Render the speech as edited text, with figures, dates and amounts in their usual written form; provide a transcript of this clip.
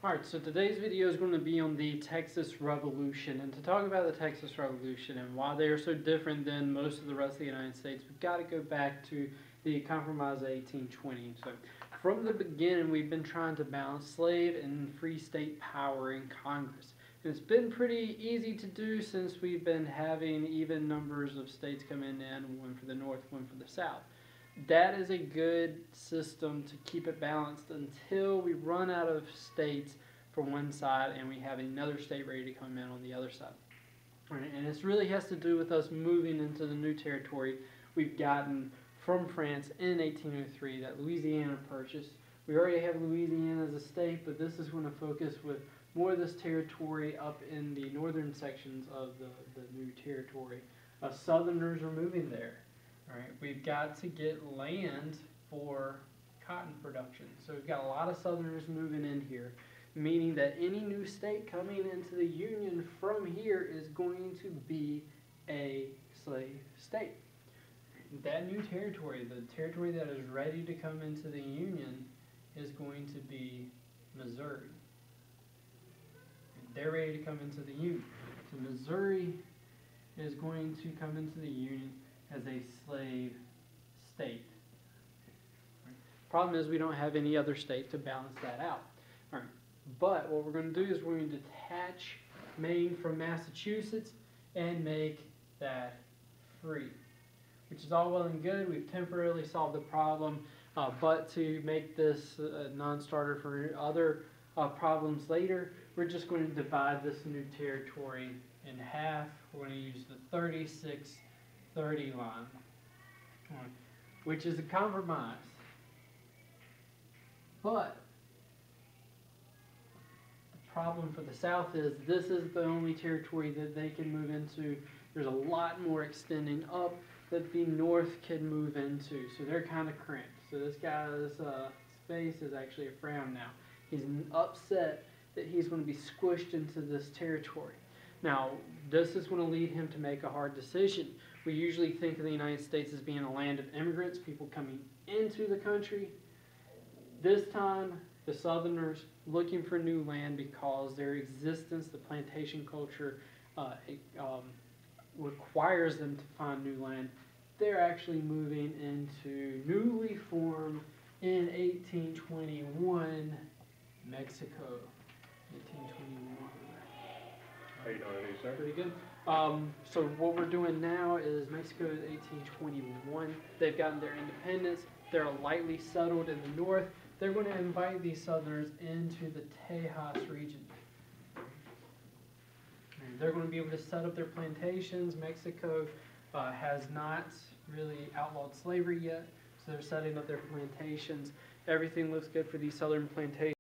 Alright, so today's video is going to be on the Texas Revolution, and to talk about the Texas Revolution and why they are so different than most of the rest of the United States, we've got to go back to the Compromise of 1820. So from the beginning, we've been trying to balance slave and free state power in Congress. And it's been pretty easy to do since we've been having even numbers of states coming in, one for the North, one for the South. That is a good system to keep it balanced until we run out of states for one side and we have another state ready to come in on the other side. Right, and this really has to do with us moving into the new territory we've gotten from France in 1803 that Louisiana purchased. We already have Louisiana as a state, but this is going to focus with more of this territory up in the northern sections of the new territory. Southerners are moving there. All right, we've got to get land for cotton production. So we've got a lot of Southerners moving in here, meaning that any new state coming into the Union from here is going to be a slave state. That new territory, the territory that is ready to come into the Union, is going to be Missouri. And they're ready to come into the Union. So Missouri is going to come into the Union as a slave state. Problem is we don't have any other state to balance that out. All right. But what we're going to do is we're going to detach Maine from Massachusetts and make that free, which is all well and good. We've temporarily solved the problem, but to make this a non-starter for other problems later, we're just going to divide this new territory in half. We're going to use the 36-30 line, which is a compromise. But the problem for the South is this is the only territory that they can move into. There's a lot more extending up that the North can move into, so they're kind of cramped. So this guy's face is actually a frown now. He's upset that he's going to be squished into this territory. Now, this is going to lead him to make a hard decision. We usually think of the United States as being a land of immigrants, people coming into the country. This time, the Southerners looking for new land because their existence, the plantation culture, requires them to find new land. They're actually moving into newly formed in 1821 Mexico. 1821. How you doing today, sir? Pretty good. So what we're doing now is Mexico is 1821. They've gotten their independence. They're lightly settled in the north. They're going to invite these Southerners into the Tejas region. And they're going to be able to set up their plantations. Mexico has not really outlawed slavery yet, so they're setting up their plantations. Everything looks good for these southern plantations.